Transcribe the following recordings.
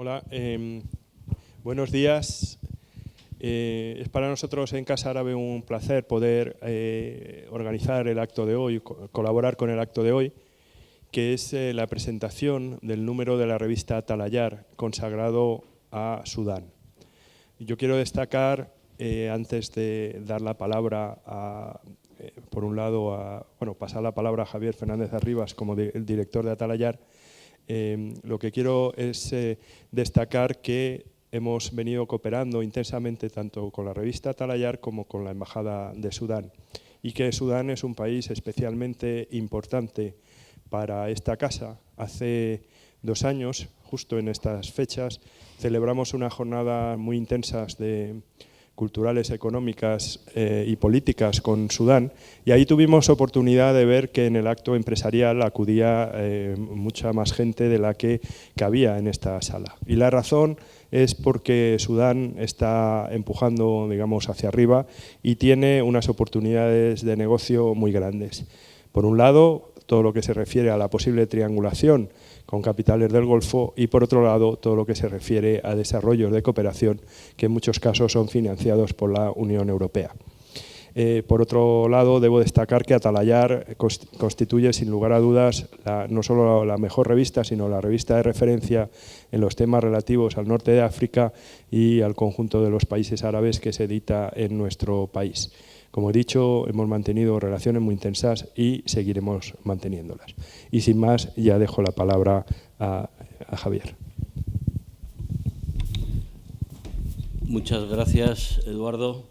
Hola, buenos días. Es para nosotros en Casa Árabe un placer poder organizar el acto de hoy, colaborar con el acto de hoy, que es la presentación del número de la revista Atalayar, consagrado a Sudán. Yo quiero destacar, antes de dar la palabra por un lado, pasar la palabra a Javier Fernández Arribas como el director de Atalayar, lo que quiero es destacar que hemos venido cooperando intensamente tanto con la revista Atalayar como con la Embajada de Sudán, y que Sudán es un país especialmente importante para esta casa. Hace 2 años, justo en estas fechas, celebramos unas jornadas muy intensas culturales, económicas y políticas con Sudán, y ahí tuvimos oportunidad de ver que en el acto empresarial acudía mucha más gente de la que cabía en esta sala. Y la razón es porque Sudán está empujando, digamos, hacia arriba y tiene unas oportunidades de negocio muy grandes. Por un lado, todo lo que se refiere a la posible triangulación con capitales del Golfo, y por otro lado todo lo que se refiere a desarrollos de cooperación que en muchos casos son financiados por la Unión Europea. Por otro lado, debo destacar que Atalayar constituye sin lugar a dudas no solo la mejor revista, sino la revista de referencia en los temas relativos al norte de África y al conjunto de los países árabes que se edita en nuestro país. Como he dicho, hemos mantenido relaciones muy intensas y seguiremos manteniéndolas. Y sin más, ya dejo la palabra a Javier. Muchas gracias, Eduardo.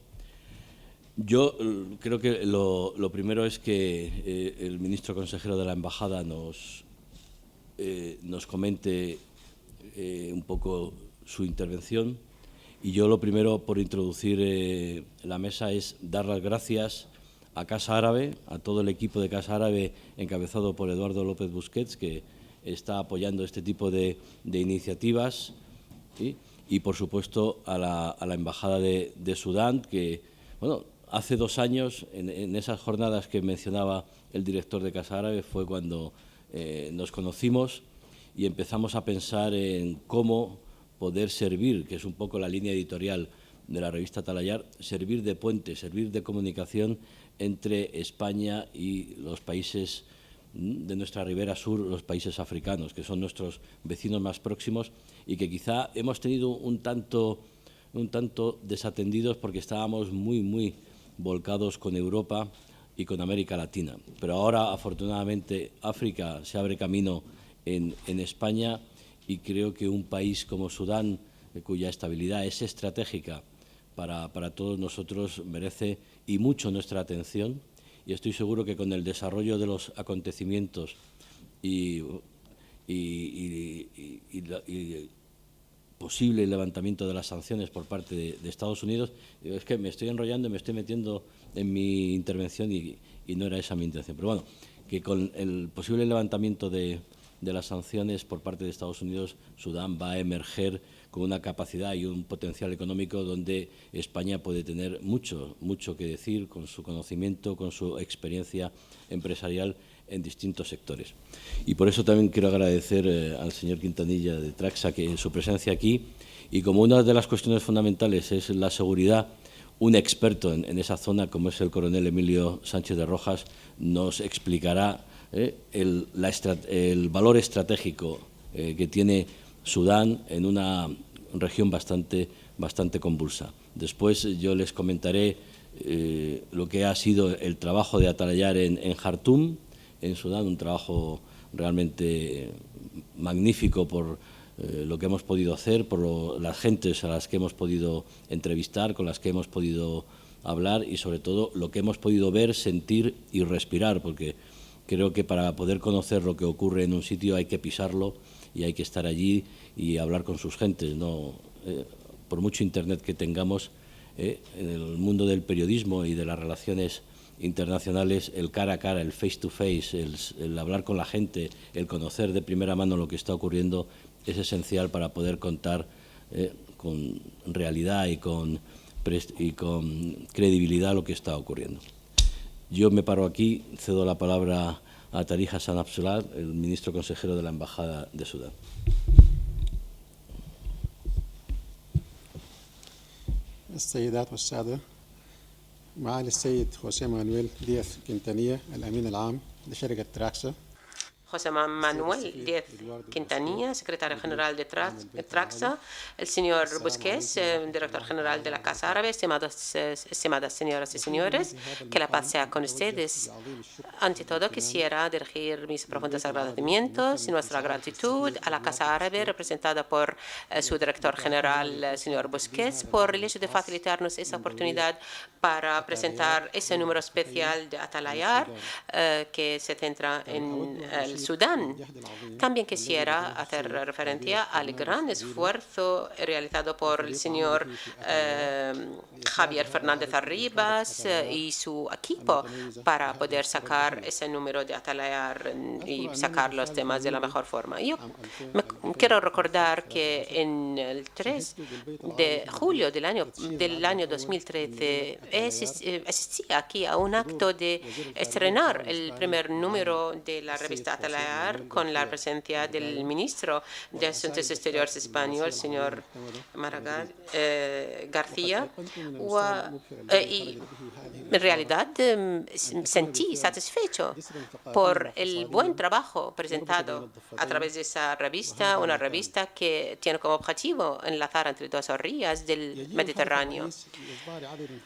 Yo creo que lo primero es que el ministro consejero de la Embajada nos comente un poco su intervención. Y yo lo primero, por introducir la mesa, es dar las gracias a Casa Árabe, a todo el equipo de Casa Árabe encabezado por Eduardo López Busquets, que está apoyando este tipo de iniciativas, ¿sí? Y, por supuesto, a la Embajada de Sudán, que, bueno, hace 2 años, en esas jornadas que mencionaba el director de Casa Árabe, fue cuando nos conocimos y empezamos a pensar en cómo poder servir, que es un poco la línea editorial de la revista Atalayar, servir de puente, servir de comunicación entre España y los países de nuestra ribera sur, los países africanos, que son nuestros vecinos más próximos y que quizá hemos tenido un tanto desatendidos porque estábamos muy volcados con Europa y con América Latina. Pero ahora, afortunadamente, África se abre camino en España, y creo que un país como Sudán, cuya estabilidad es estratégica para todos nosotros, merece y mucho nuestra atención, y estoy seguro que con el desarrollo de los acontecimientos y posible levantamiento de las sanciones por parte de Estados Unidos, es que me estoy enrollando y me estoy metiendo en mi intervención y no era esa mi intención. Pero bueno, que con el posible levantamiento de las sanciones por parte de Estados Unidos, Sudán va a emerger con una capacidad y un potencial económico donde España puede tener mucho que decir con su conocimiento, con su experiencia empresarial en distintos sectores. Y por eso también quiero agradecer al señor Quintanilla de Traxa que su presencia aquí, y como una de las cuestiones fundamentales es la seguridad, un experto en esa zona, como es el coronel Emilio Sánchez de Rojas, nos explicará el valor estratégico que tiene Sudán en una región bastante convulsa. Después yo les comentaré lo que ha sido el trabajo de Atalayar en Jartum, en Sudán, un trabajo realmente magnífico por lo que hemos podido hacer, por las gentes a las que hemos podido entrevistar, con las que hemos podido hablar, y sobre todo lo que hemos podido ver, sentir y respirar, porque creo que para poder conocer lo que ocurre en un sitio hay que pisarlo y hay que estar allí y hablar con sus gentes. No, por mucho Internet que tengamos, en el mundo del periodismo y de las relaciones internacionales, el cara a cara, el face to face, el hablar con la gente, el conocer de primera mano lo que está ocurriendo es esencial para poder contar con realidad y con credibilidad lo que está ocurriendo. Yo me paro aquí, cedo la palabra a Tariq Hassan Abdullah, el ministro consejero de la Embajada de Sudán. السيدات والسادة، معالي السيد خوسيه مانويل دياز كينتانيا الأمين العام لشركة تراكسا. José Manuel Díaz Quintanilla, secretario general de Traxa, el señor Busquets, director general de la Casa Árabe, estimadas señoras y señores, que la paz sea con ustedes. Ante todo, quisiera dirigir mis profundos agradecimientos y nuestra gratitud a la Casa Árabe, representada por su director general, el señor Busquets, por el hecho de facilitarnos esa oportunidad para presentar ese número especial de Atalayar, que se centra en el Sudán. También quisiera hacer referencia al gran esfuerzo realizado por el señor Javier Fernández Arribas y su equipo para poder sacar ese número de Atalayar y sacar los temas de la mejor forma. Yo quiero recordar que en el 3 de julio del año 2013 asistí aquí a un acto de estrenar el primer número de la revista Atalayar con la presencia del ministro de Asuntos Exteriores español, señor Maragall García. Y en realidad sentí satisfecho por el buen trabajo presentado a través de esa revista, una revista que tiene como objetivo enlazar entre dos orillas del Mediterráneo.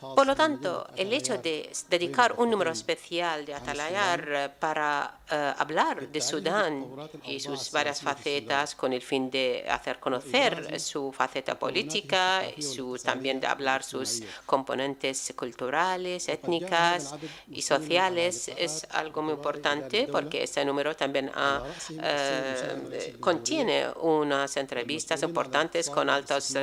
Por lo tanto, el hecho de dedicar un número especial de Atalayar para hablar de Sudán y sus varias facetas con el fin de hacer conocer su faceta política, también de hablar sus componentes culturales, étnicas y sociales, es algo muy importante porque este número también contiene unas entrevistas importantes con altos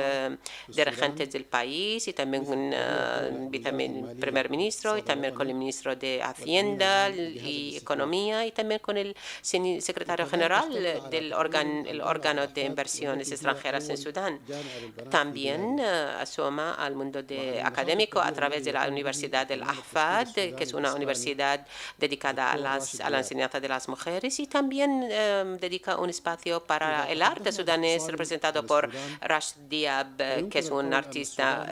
dirigentes del país y también con el primer ministro y también con el ministro de Hacienda y Economía y también con el secretario general del órgano de inversiones extranjeras en Sudán. También asoma al mundo académico a través de la Universidad del Ahfad, que es una universidad dedicada a la enseñanza de las mujeres, y también dedica un espacio para el arte sudanés representado por Rashid Diab, que es un artista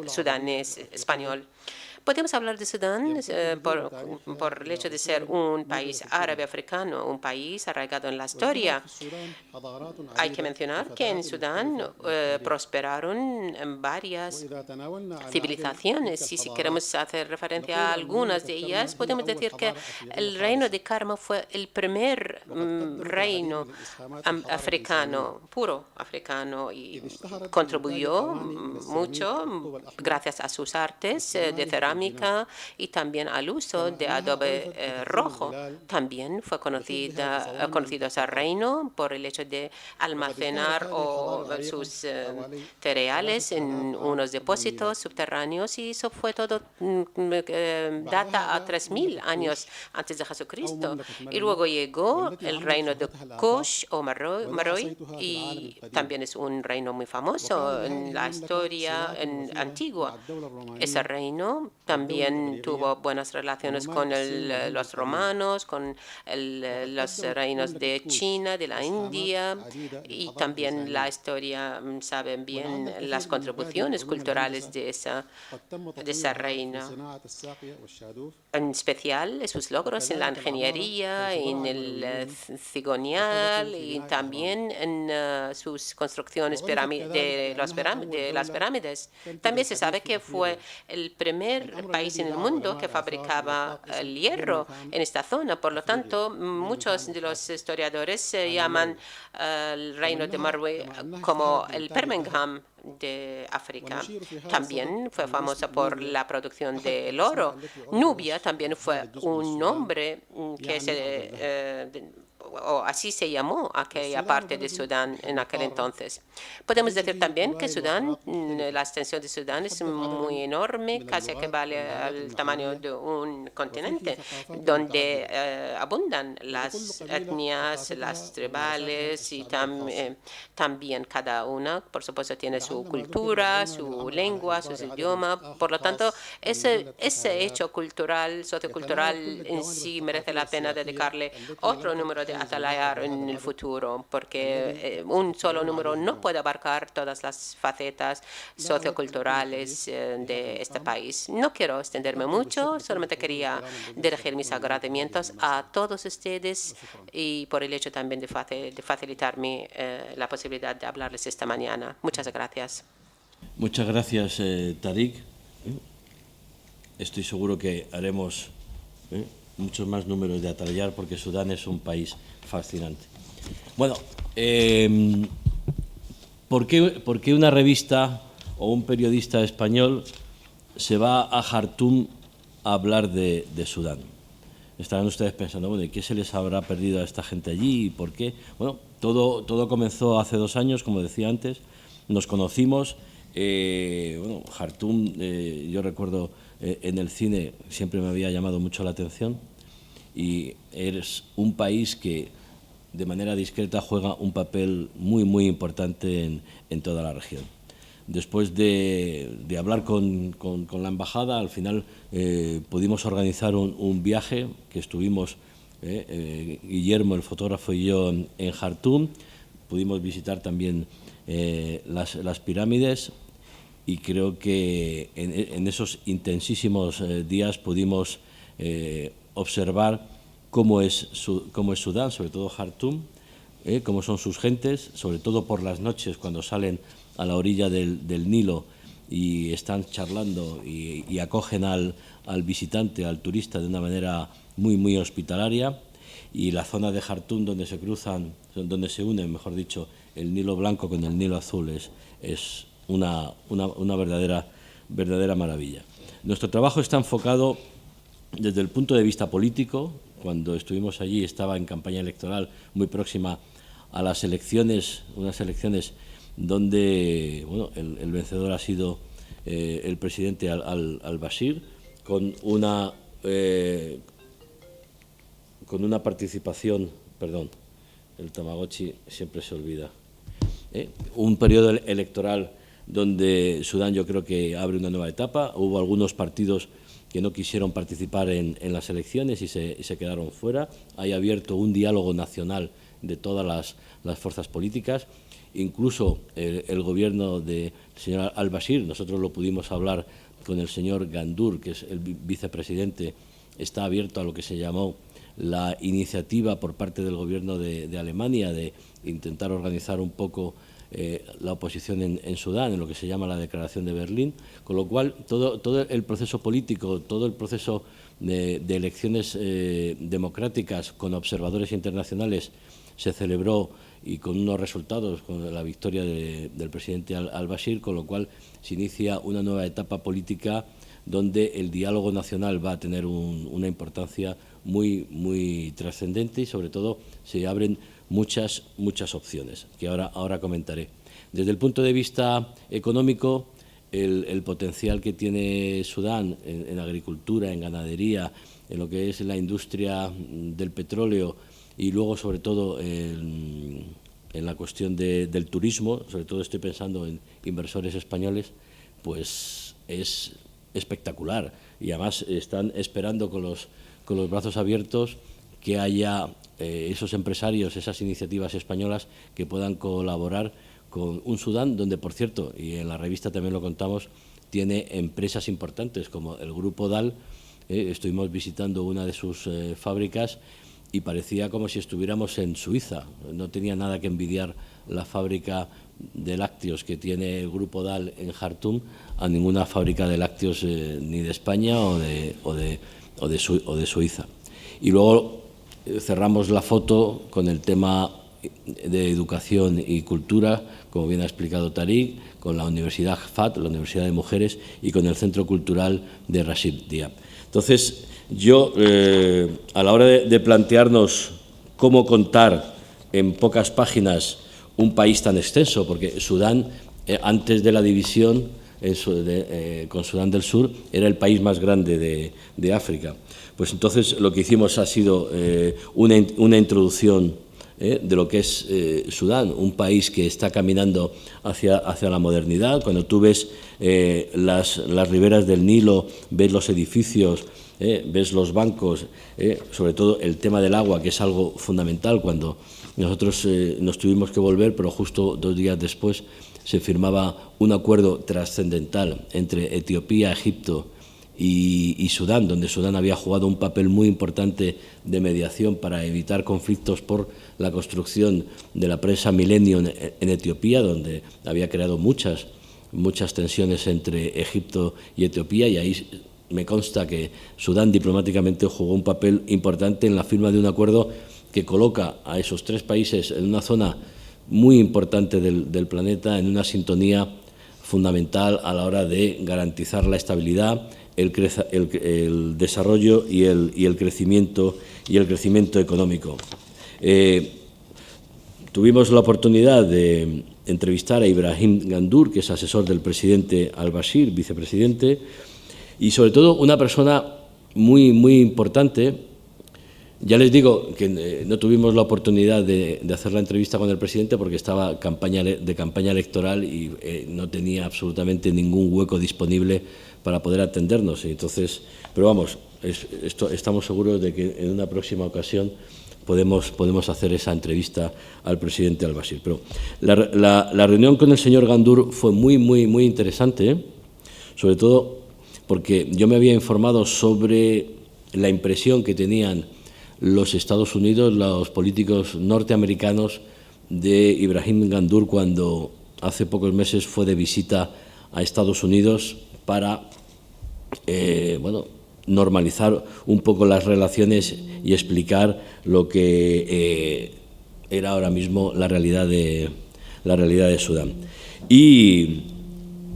sudanés español. Podemos hablar de Sudán por el hecho de ser un país árabe africano, un país arraigado en la historia. Hay que mencionar que en Sudán prosperaron varias civilizaciones y si queremos hacer referencia a algunas de ellas, podemos decir que el reino de Karma fue el primer reino africano, puro africano, y contribuyó mucho gracias a sus artes de cerámica y también al uso de adobe rojo. También fue conocido ese reino por el hecho de almacenar sus cereales en unos depósitos subterráneos y eso fue todo data a 3.000 años antes de Jesucristo. Y luego llegó el reino de Kush o Meroe y también es un reino muy famoso en la historia antigua. Ese reino también tuvo buenas relaciones con los romanos, con los reinos de China, de la India, y también la historia saben bien las contribuciones culturales de ese reino. En especial sus logros en la ingeniería, en el cigonial y también en sus construcciones de las pirámides. También se sabe que fue el primer país en el mundo que fabricaba el hierro en esta zona. Por lo tanto, muchos de los historiadores llaman el reino de Meroe como el Birmingham de África. También fue famosa por la producción del oro. Nubia también fue un nombre que así se llamó aquella parte de Sudán en aquel entonces. Podemos decir también que Sudán, la extensión de Sudán es muy enorme, casi equivale al tamaño de un continente, donde abundan las etnias, las tribales y también cada una, por supuesto, tiene su cultura, su lengua, su idioma. Por lo tanto, ese hecho cultural, sociocultural en sí merece la pena dedicarle otro número de atalayar en el futuro, porque un solo número no puede abarcar todas las facetas socioculturales de este país. No quiero extenderme mucho, solamente quería dirigir mis agradecimientos a todos ustedes y por el hecho también de facilitarme la posibilidad de hablarles esta mañana. Muchas gracias. Muchas gracias, Tariq. Estoy seguro que haremos muchos más números de atalayar porque Sudán es un país fascinante. Bueno, ¿por qué una revista o un periodista español se va a Jartum a hablar de Sudán? Estarán ustedes pensando, bueno, ¿y qué se les habrá perdido a esta gente allí y por qué? Bueno, todo comenzó hace 2 años, como decía antes, nos conocimos. Bueno, Jartum, yo recuerdo en el cine, siempre me había llamado mucho la atención y es un país que de manera discreta juega un papel muy importante en toda la región. Después de hablar con la embajada, al final pudimos organizar un viaje que estuvimos, Guillermo, el fotógrafo, y yo en Jartum. Pudimos visitar también las pirámides y creo que en esos intensísimos días pudimos observar cómo es Sudán, sobre todo Jartum, cómo son sus gentes, sobre todo por las noches cuando salen a la orilla del Nilo y están charlando y acogen al visitante, al turista, de una manera muy hospitalaria. Y la zona de Jartum donde se une, mejor dicho, el Nilo Blanco con el Nilo Azul es una verdadera maravilla. Nuestro trabajo está enfocado desde el punto de vista político. Cuando estuvimos allí estaba en campaña electoral muy próxima a las elecciones, unas elecciones donde bueno, el vencedor ha sido el presidente al-Bashir, con una participación, perdón, el Tamagotchi siempre se olvida, un periodo electoral donde Sudán yo creo que abre una nueva etapa. Hubo algunos partidos que no quisieron participar en las elecciones y se quedaron fuera. Hay abierto un diálogo nacional de todas las fuerzas políticas. Incluso el gobierno del señor al-Bashir, nosotros lo pudimos hablar con el señor Gandur, que es el vicepresidente, está abierto a lo que se llamó la iniciativa por parte del gobierno de Alemania de intentar organizar un poco la oposición en Sudán, en lo que se llama la Declaración de Berlín, con lo cual todo el proceso político, todo el proceso de elecciones democráticas con observadores internacionales se celebró y con unos resultados, con la victoria del presidente al-Bashir, con lo cual se inicia una nueva etapa política donde el diálogo nacional va a tener una importancia muy trascendente y sobre todo se abren muchas opciones que ahora comentaré. Desde el punto de vista económico, el potencial que tiene Sudán en agricultura, en ganadería, en lo que es la industria del petróleo y luego sobre todo en la cuestión del turismo, sobre todo estoy pensando en inversores españoles, pues es espectacular y además están esperando con los brazos abiertos que haya esos empresarios, esas iniciativas españolas que puedan colaborar con un Sudán donde, por cierto, y en la revista también lo contamos, tiene empresas importantes como el Grupo Dahl. Estuvimos visitando una de sus fábricas y parecía como si estuviéramos en Suiza. No tenía nada que envidiar la fábrica de lácteos que tiene el Grupo Dahl en Jartum a ninguna fábrica de lácteos ni de España o de Suiza. Y luego cerramos la foto con el tema de educación y cultura, como bien ha explicado Tariq, con la Universidad FAT, la Universidad de Mujeres, y con el Centro Cultural de Rashid Diab. Entonces, yo, a la hora de plantearnos cómo contar en pocas páginas un país tan extenso, porque Sudán, antes de la división con Sudán del Sur, era el país más grande de África. Pues entonces lo que hicimos ha sido una introducción de lo que es Sudán, un país que está caminando hacia la modernidad. Cuando tú ves las riberas del Nilo, ves los edificios ves los bancos, sobre todo el tema del agua, que es algo fundamental. Cuando nosotros nos tuvimos que volver, pero justo 2 días después se firmaba un acuerdo trascendental entre Etiopía, Egipto y Sudán, donde Sudán había jugado un papel muy importante de mediación para evitar conflictos por la construcción de la presa Millennium en Etiopía, donde había creado muchas tensiones entre Egipto y Etiopía, y ahí me consta que Sudán diplomáticamente jugó un papel importante en la firma de un acuerdo que coloca a esos 3 países en una zona muy importante del planeta, en una sintonía fundamental a la hora de garantizar la estabilidad, el desarrollo y el crecimiento económico. Tuvimos la oportunidad de entrevistar a Ibrahim Gandour, que es asesor del presidente al-Bashir, vicepresidente, y sobre todo una persona muy, muy importante. Ya les digo que no tuvimos la oportunidad de hacer la entrevista con el presidente porque estaba de campaña electoral y no tenía absolutamente ningún hueco disponible para poder atendernos. Entonces, pero vamos, estamos seguros de que en una próxima ocasión podemos hacer esa entrevista al presidente al-Bashir. Pero la reunión con el señor Gandour fue muy, muy, muy interesante, sobre todo porque yo me había informado sobre la impresión que tenían los Estados Unidos, los políticos norteamericanos, de Ibrahim Gandour cuando hace pocos meses fue de visita a Estados Unidos para normalizar un poco las relaciones y explicar lo que era ahora mismo la realidad de Sudán. Y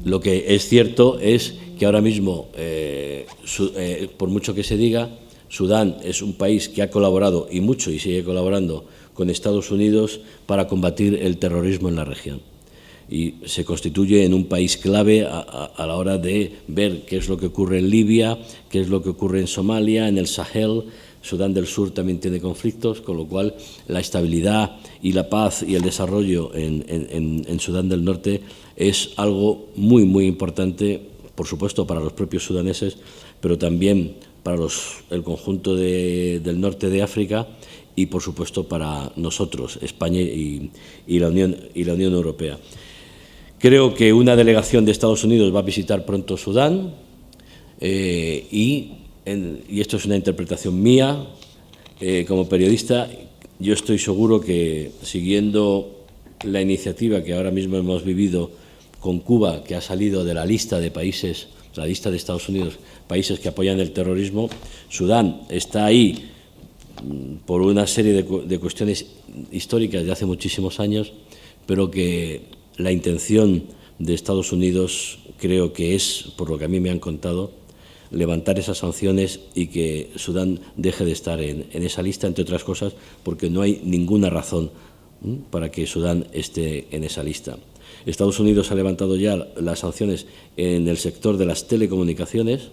lo que es cierto es que ahora mismo, por mucho que se diga, Sudán es un país que ha colaborado y mucho y sigue colaborando con Estados Unidos para combatir el terrorismo en la región. Y se constituye en un país clave a la hora de ver qué es lo que ocurre en Libia, qué es lo que ocurre en Somalia, en el Sahel. Sudán del Sur también tiene conflictos, con lo cual la estabilidad y la paz y el desarrollo en Sudán del Norte es algo muy, muy importante, por supuesto, para los propios sudaneses, pero también para el conjunto del norte de África y, por supuesto, para nosotros, España y la Unión Europea. Creo que una delegación de Estados Unidos va a visitar pronto Sudán y esto es una interpretación mía como periodista. Yo estoy seguro que, siguiendo la iniciativa que ahora mismo hemos vivido con Cuba, que ha salido de la lista de países, la lista de Estados Unidos, países que apoyan el terrorismo, Sudán está ahí por una serie de cuestiones históricas de hace muchísimos años, pero que la intención de Estados Unidos creo que es, por lo que a mí me han contado, levantar esas sanciones y que Sudán deje de estar en esa lista, entre otras cosas, porque no hay ninguna razón para que Sudán esté en esa lista. Estados Unidos ha levantado ya las sanciones en el sector de las telecomunicaciones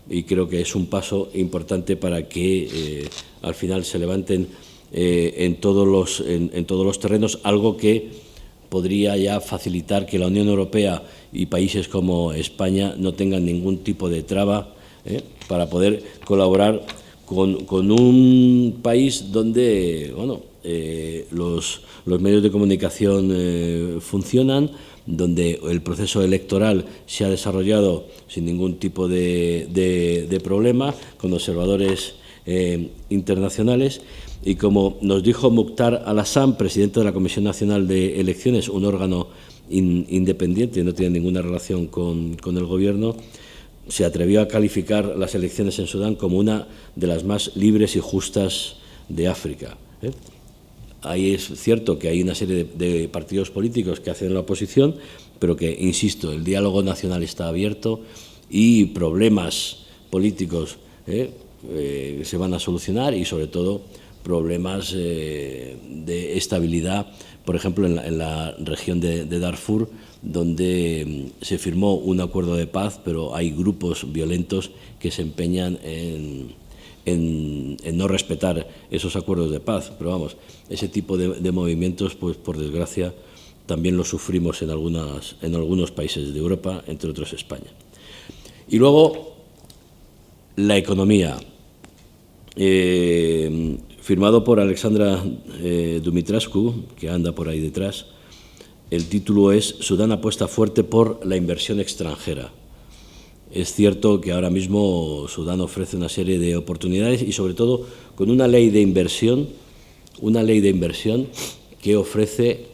y creo que es un paso importante para que al final se levanten en todos los terrenos, algo que podría ya facilitar que la Unión Europea y países como España no tengan ningún tipo de traba para poder colaborar con un país donde los medios de comunicación funcionan, donde el proceso electoral se ha desarrollado sin ningún tipo de problema, con observadores internacionales. Y como nos dijo Mukhtar al-Hassam, presidente de la Comisión Nacional de Elecciones, un órgano independiente, no tiene ninguna relación con el gobierno, se atrevió a calificar las elecciones en Sudán como una de las más libres y justas de África. Ahí es cierto que hay una serie de partidos políticos que hacen la oposición, pero que, insisto, el diálogo nacional está abierto y problemas políticos se van a solucionar y, sobre todo, problemas de estabilidad, por ejemplo, en la región de Darfur, donde se firmó un acuerdo de paz, pero hay grupos violentos que se empeñan en no respetar esos acuerdos de paz. Pero vamos, ese tipo de movimientos, pues por desgracia, también los sufrimos en algunos países de Europa, entre otros España. Y luego, la economía, firmado por Alexandra Dumitrascu, que anda por ahí detrás. El título es «Sudán apuesta fuerte por la inversión extranjera». Es cierto que ahora mismo Sudán ofrece una serie de oportunidades y, sobre todo, con una ley de inversión que ofrece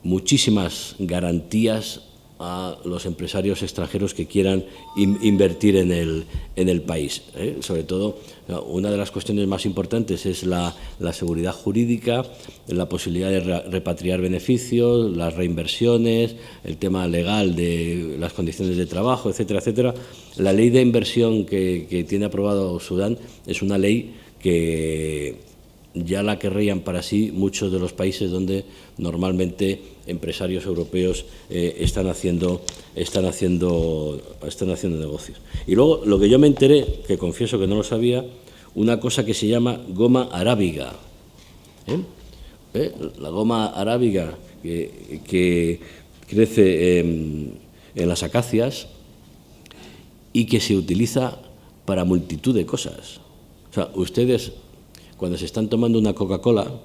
muchísimas garantías a los empresarios extranjeros que quieran invertir en el país. Sobre todo, una de las cuestiones más importantes es la seguridad jurídica, la posibilidad de repatriar beneficios, las reinversiones, el tema legal de las condiciones de trabajo, etcétera, etcétera. La ley de inversión que tiene aprobado Sudán es una ley que ya la querrían para sí muchos de los países donde normalmente empresarios europeos están haciendo negocios. Y luego, lo que yo me enteré, que confieso que no lo sabía, una cosa que se llama goma arábiga. La goma arábiga que crece en las acacias y que se utiliza para multitud de cosas. O sea, ustedes, cuando se están tomando una Coca-Cola,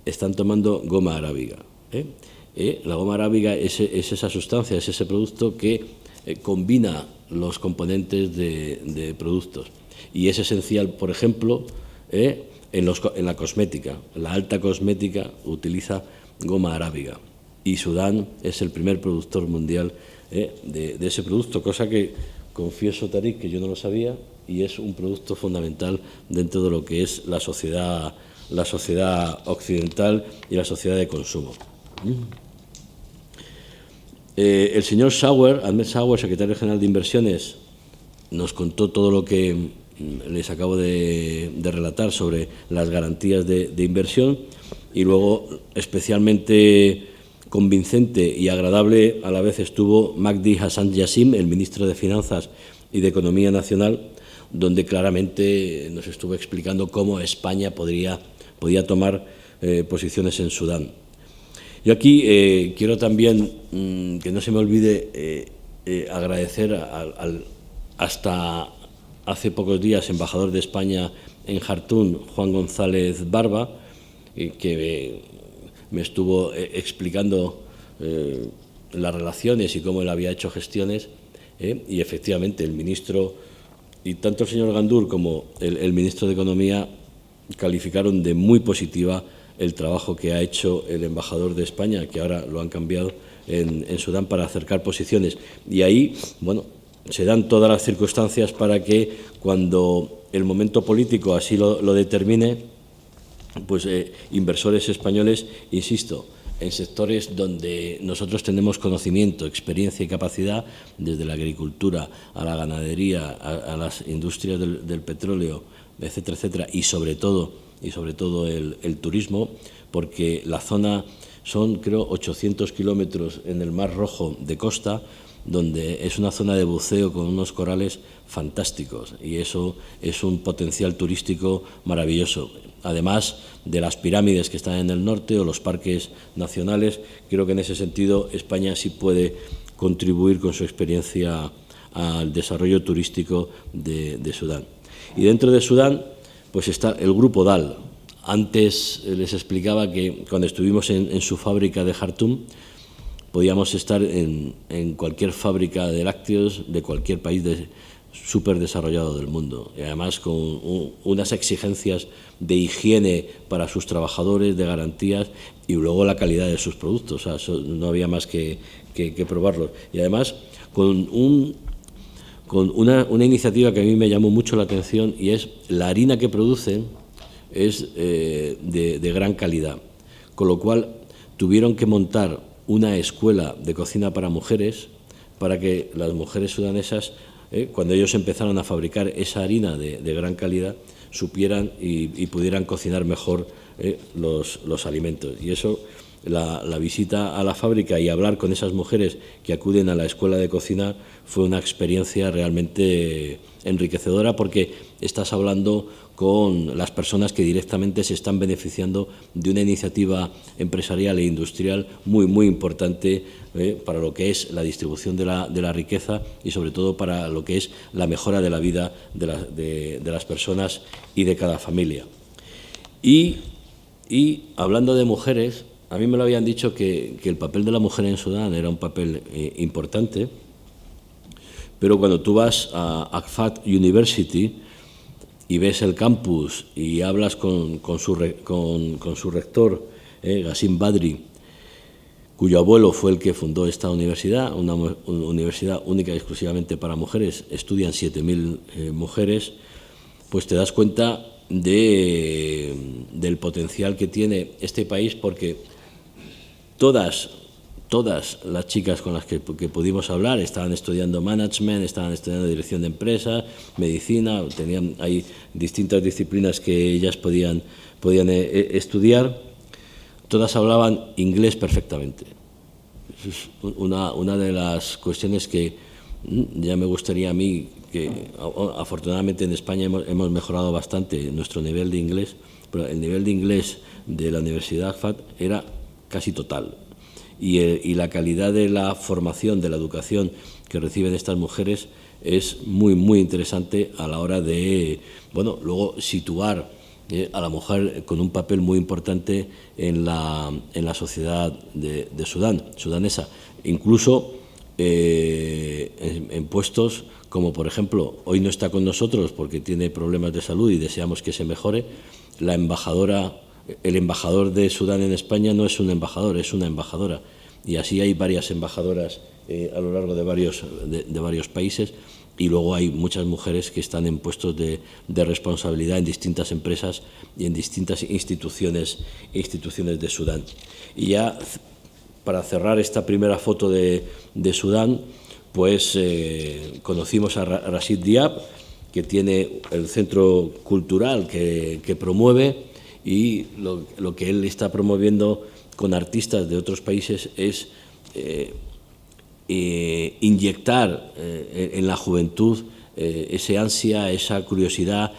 están tomando goma arábiga. La goma arábiga es esa sustancia, es ese producto que combina los componentes de productos. Y es esencial, por ejemplo, en la cosmética. La alta cosmética utiliza goma arábiga. Y Sudán es el primer productor mundial de ese producto, cosa que, confieso, Tarik, que yo no lo sabía, y es un producto fundamental dentro de lo que es la sociedad occidental y la sociedad de consumo. El señor Ahmed Sauer, secretario general de Inversiones, nos contó todo lo que les acabo de relatar sobre las garantías de inversión, y luego, especialmente convincente y agradable a la vez, estuvo Mahdi Hassan Yassim, el ministro de Finanzas y de Economía Nacional, donde claramente nos estuvo explicando cómo España podía tomar posiciones en Sudán. Yo aquí quiero también, que no se me olvide, agradecer al hasta hace pocos días embajador de España en Jartum, Juan González Barba, que me estuvo explicando las relaciones y cómo él había hecho gestiones, y efectivamente el ministro, y tanto el señor Gandur como el ministro de Economía, calificaron de muy positiva el trabajo que ha hecho el embajador de España, que ahora lo han cambiado en Sudán, para acercar posiciones. Y ahí, bueno, se dan todas las circunstancias para que, cuando el momento político así lo determine, pues inversores españoles, insisto, en sectores donde nosotros tenemos conocimiento, experiencia y capacidad, desde la agricultura a la ganadería, a las industrias del petróleo, etcétera, etcétera, y sobre todo el turismo, porque la zona son, creo, 800 kilómetros en el Mar Rojo de costa, donde es una zona de buceo con unos corales fantásticos, y eso es un potencial turístico maravilloso. Además de las pirámides que están en el norte o los parques nacionales, creo que en ese sentido España sí puede contribuir con su experiencia al desarrollo turístico de Sudán. Y dentro de Sudán pues está el Grupo DAL. Antes les explicaba que cuando estuvimos en su fábrica de Jartum, podíamos estar en cualquier fábrica de lácteos de cualquier país súper desarrollado del mundo, y además con unas exigencias de higiene para sus trabajadores, de garantías, y luego la calidad de sus productos. O sea, no había más que probarlos. Y además con una iniciativa que a mí me llamó mucho la atención, y es la harina que producen es de gran calidad, con lo cual tuvieron que montar una escuela de cocina para mujeres, para que las mujeres sudanesas, cuando ellos empezaron a fabricar esa harina de gran calidad, supieran y pudieran cocinar mejor los alimentos. Y eso la visita a la fábrica y hablar con esas mujeres que acuden a la escuela de cocina fue una experiencia realmente enriquecedora, porque estás hablando con las personas que directamente se están beneficiando de una iniciativa empresarial e industrial muy importante para lo que es la distribución de la riqueza y sobre todo para lo que es la mejora de la vida de las personas y de cada familia. Y hablando de mujeres, a mí me lo habían dicho que el papel de la mujer en Sudán era un papel importante, pero cuando tú vas a Akfat University y ves el campus y hablas con su rector, Gassim Badri, cuyo abuelo fue el que fundó esta universidad, una universidad única y exclusivamente para mujeres, estudian 7.000 mujeres, pues te das cuenta del potencial que tiene este país, porque todas las chicas con las que pudimos hablar estaban estudiando management, estaban estudiando dirección de empresas, medicina, hay distintas disciplinas que ellas podían estudiar. Todas hablaban inglés perfectamente. Es una de las cuestiones que ya me gustaría a mí, que afortunadamente en España hemos mejorado bastante nuestro nivel de inglés, pero el nivel de inglés de la Universidad Akfat era casi total. Y la calidad de la formación, de la educación que reciben estas mujeres es muy interesante a la hora de, bueno, luego situar a la mujer con un papel muy importante en la sociedad de sudanesa, incluso en puestos como, por ejemplo, hoy no está con nosotros porque tiene problemas de salud y deseamos que se mejore, el embajador de Sudán en España no es un embajador, es una embajadora, y así hay varias embajadoras a lo largo de varios países, y luego hay muchas mujeres que están en puestos de responsabilidad en distintas empresas y en distintas instituciones de Sudán. Y ya para cerrar esta primera foto de Sudán, pues conocimos a Rashid Diab, que tiene el centro cultural que promueve, y lo que él está promoviendo con artistas de otros países es inyectar en la juventud ese ansia, esa curiosidad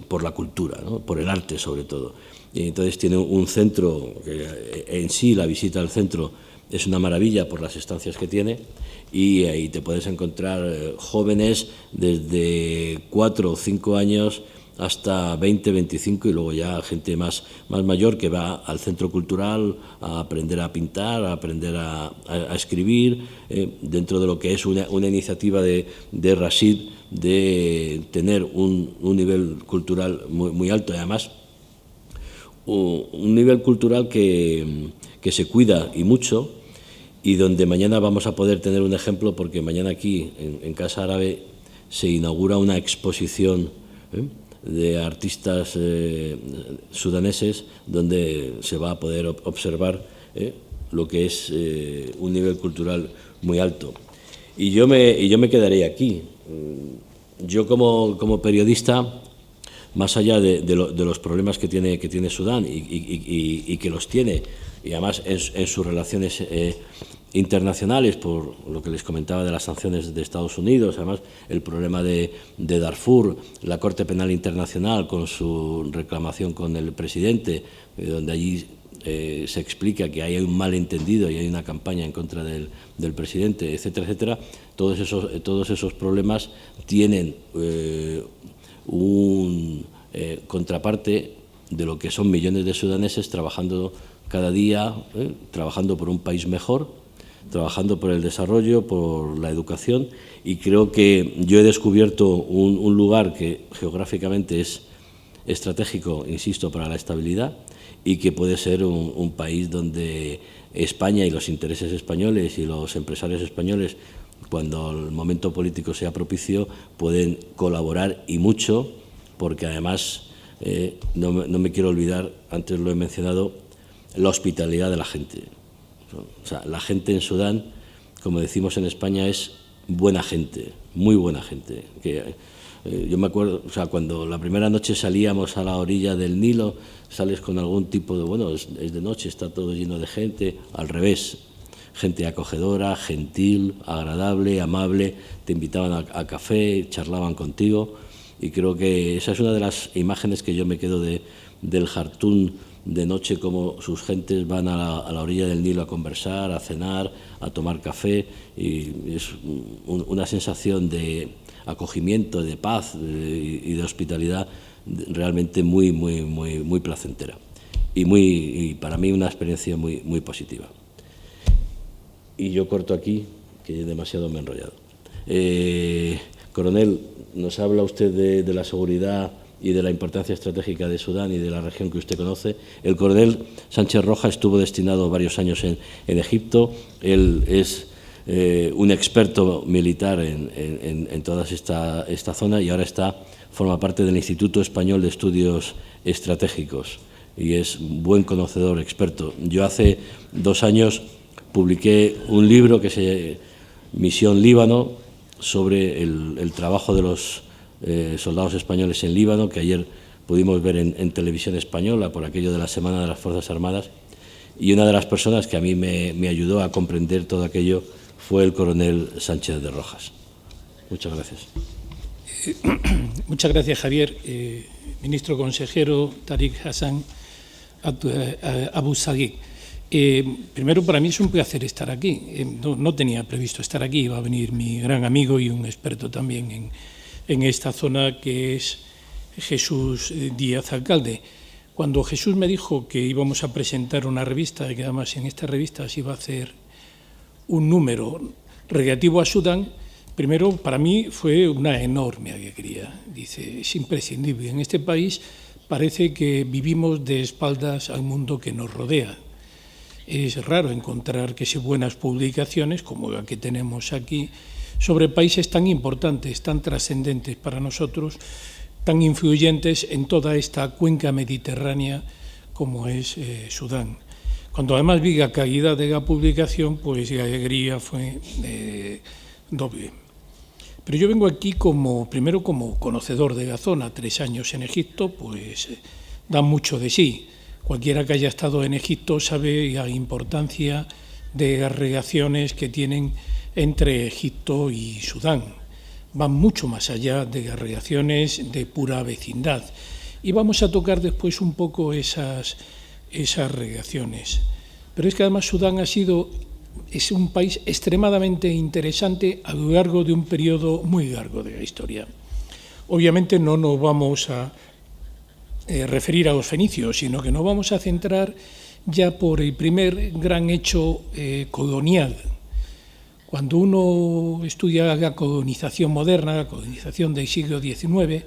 por la cultura, ¿no? Por el arte sobre todo. Y entonces tiene un centro que en sí la visita al centro es una maravilla por las estancias que tiene, y ahí te puedes encontrar jóvenes desde 4 o 5 años hasta 20, 25, y luego ya gente más mayor que va al centro cultural a aprender a pintar, a aprender a escribir, dentro de lo que es una iniciativa de Rashid de tener un nivel cultural muy alto, y además un nivel cultural que se cuida y mucho, y donde mañana vamos a poder tener un ejemplo, porque mañana aquí en Casa Árabe se inaugura una exposición de artistas sudaneses, donde se va a poder observar lo que es un nivel cultural muy alto. Y yo me quedaré aquí. Yo como periodista, más allá de los problemas que tiene Sudán y que los tiene, y además en sus relaciones internacionales, por lo que les comentaba de las sanciones de Estados Unidos, además el problema de Darfur, la Corte Penal Internacional con su reclamación con el presidente, donde allí se explica que hay un malentendido y hay una campaña en contra del presidente, etcétera, etcétera. Todos esos problemas tienen un contraparte de lo que son millones de sudaneses trabajando cada día, trabajando por un país mejor, trabajando por el desarrollo, por la educación, y creo que yo he descubierto un lugar que geográficamente es estratégico, insisto, para la estabilidad, y que puede ser un país donde España y los intereses españoles y los empresarios españoles, cuando el momento político sea propicio, pueden colaborar, y mucho, porque además no me quiero olvidar, antes lo he mencionado, la hospitalidad de la gente. O sea, la gente en Sudán, como decimos en España, es buena gente, muy buena gente. Que Yo me acuerdo, o sea, cuando la primera noche salíamos a la orilla del Nilo, sales con algún tipo de, bueno, es de noche, está todo lleno de gente, al revés, gente acogedora, gentil, agradable, amable, te invitaban a café, charlaban contigo, y creo que esa es una de las imágenes que yo me quedo del Jartún de noche, como sus gentes van a la orilla del Nilo a conversar, a cenar, a tomar café, y es una sensación de acogimiento, de paz y de hospitalidad realmente muy placentera y para mí una experiencia muy positiva. Y yo corto aquí, que demasiado me he enrollado. Coronel, nos habla usted de la seguridad y de la importancia estratégica de Sudán y de la región que usted conoce. El coronel Sánchez Roja estuvo destinado varios años en Egipto. Él es un experto militar en toda esta zona y ahora forma parte del Instituto Español de Estudios Estratégicos y es buen conocedor, experto. Yo hace 2 años publiqué un libro que se Misión Líbano, sobre el trabajo de los soldados españoles en Líbano, que ayer pudimos ver en televisión española por aquello de la Semana de las Fuerzas Armadas, y una de las personas que a mí me ayudó a comprender todo aquello fue el coronel Sánchez de Rojas. Muchas gracias. Muchas gracias, Javier. Ministro consejero Tariq Hassan Abu Saguiq. Primero, para mí es un placer estar aquí. No tenía previsto estar aquí. Iba a venir mi gran amigo y un experto también en esta zona, que es Jesús Díaz Alcalde. Cuando Jesús me dijo que íbamos a presentar una revista, y que además en esta revista se iba a hacer un número relativo a Sudán, primero para mí fue una enorme alegría. Dice, es imprescindible. En este país parece que vivimos de espaldas al mundo que nos rodea. Es raro encontrar que sean buenas publicaciones, como la que tenemos aquí, sobre países tan importantes, tan trascendentes para nosotros, tan influyentes en toda esta cuenca mediterránea como es Sudán. Cuando además vi la calidad de la publicación, pues la alegría fue doble. Pero yo vengo aquí primero como conocedor de la zona. 3 años en Egipto, pues da mucho de sí. Cualquiera que haya estado en Egipto sabe la importancia de las relaciones que tienen entre Egipto y Sudán. Van mucho más allá de las relaciones de pura vecindad. Y vamos a tocar después un poco esas relaciones. Pero es que además Sudán es un país extremadamente interesante a lo largo de un periodo muy largo de la historia. Obviamente no nos vamos a referir a los fenicios, sino que nos vamos a centrar ya por el primer gran hecho colonial. Cuando uno estudia la colonización moderna, la colonización del siglo XIX,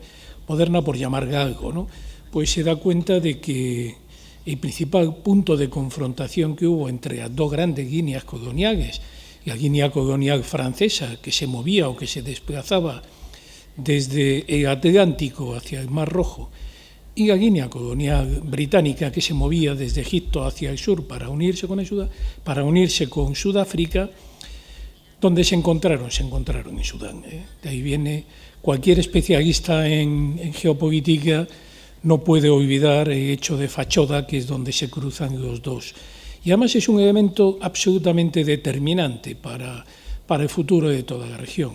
moderna por llamarla algo, ¿no?, pues se da cuenta de que el principal punto de confrontación que hubo entre las 2 grandes líneas coloniales, la línea colonial francesa, que se movía o que se desplazaba desde el Atlántico hacia el Mar Rojo, y la línea colonial británica, que se movía desde Egipto hacia el sur para unirse con Sudáfrica, donde se encontraron en Sudán. De ahí viene cualquier especialista en geopolítica, no puede olvidar el hecho de Fachoda, que es donde se cruzan los dos. Y además es un elemento absolutamente determinante para el futuro de toda la región.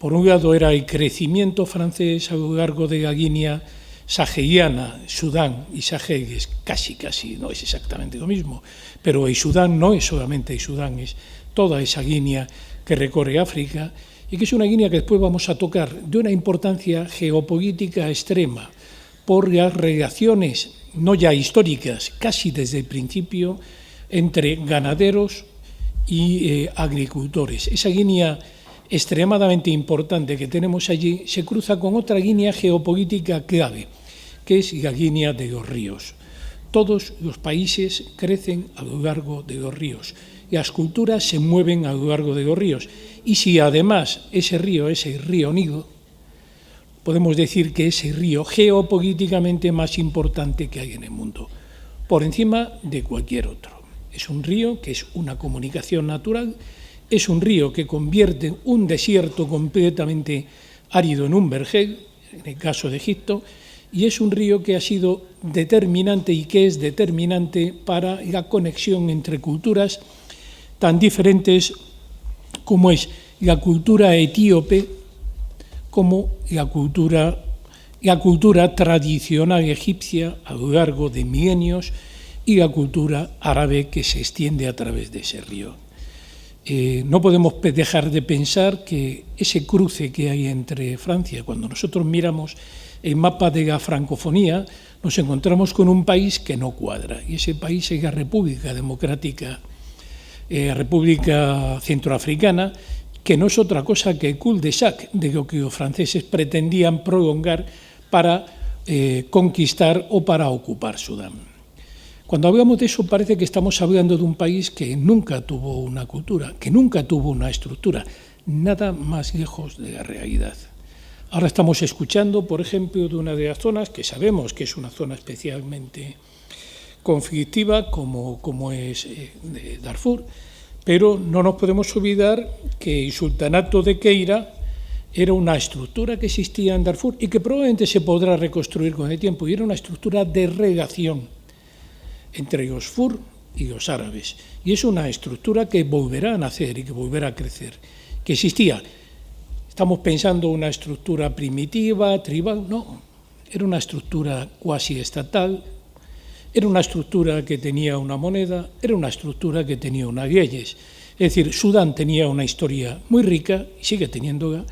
Por un lado era el crecimiento francés a lo largo de la línea saheliana, Sudán y Sahel es casi, no es exactamente lo mismo, pero el Sudán no es solamente el Sudán, es toda esa línea que recorre África y que es una línea que después vamos a tocar, de una importancia geopolítica extrema por las relaciones, no ya históricas, casi desde el principio, entre ganaderos y agricultores. Esa línea extremadamente importante que tenemos allí se cruza con otra línea geopolítica clave, que es la línea de los ríos. Todos los países crecen a lo largo de los ríos, las culturas se mueven a lo largo de los ríos, y si además ese río es el río Nilo, podemos decir que es el río geopolíticamente más importante que hay en el mundo, por encima de cualquier otro. Es un río que es una comunicación natural, es un río que convierte un desierto completamente árido en un vergel, en el caso de Egipto, y es un río que ha sido determinante y que es determinante para la conexión entre culturas tan diferentes como es la cultura etíope como la cultura tradicional egipcia a lo largo de milenios y la cultura árabe que se extiende a través de ese río. No podemos dejar de pensar que ese cruce que hay entre Francia, cuando nosotros miramos el mapa de la francofonía, nos encontramos con un país que no cuadra, y ese país es la República Democrática, República Centroafricana, que no es otra cosa que el cul-de-sac de lo que los franceses pretendían prolongar para conquistar o para ocupar Sudán. Cuando hablamos de eso parece que estamos hablando de un país que nunca tuvo una cultura, que nunca tuvo una estructura, nada más lejos de la realidad. Ahora estamos escuchando, por ejemplo, de una de las zonas que sabemos que es una zona especialmente conflictiva, como es Darfur, pero no nos podemos olvidar que el sultanato de Keira era una estructura que existía en Darfur y que probablemente se podrá reconstruir con el tiempo, y era una estructura de relación entre los fur y los árabes. Y es una estructura que volverá a nacer y que volverá a crecer, que existía. Estamos pensando una estructura primitiva, tribal, no. Era una estructura cuasi estatal, era una estructura que tenía una moneda, era una estructura que tenía unas leyes. Es decir, Sudán tenía una historia muy rica, y sigue teniéndola,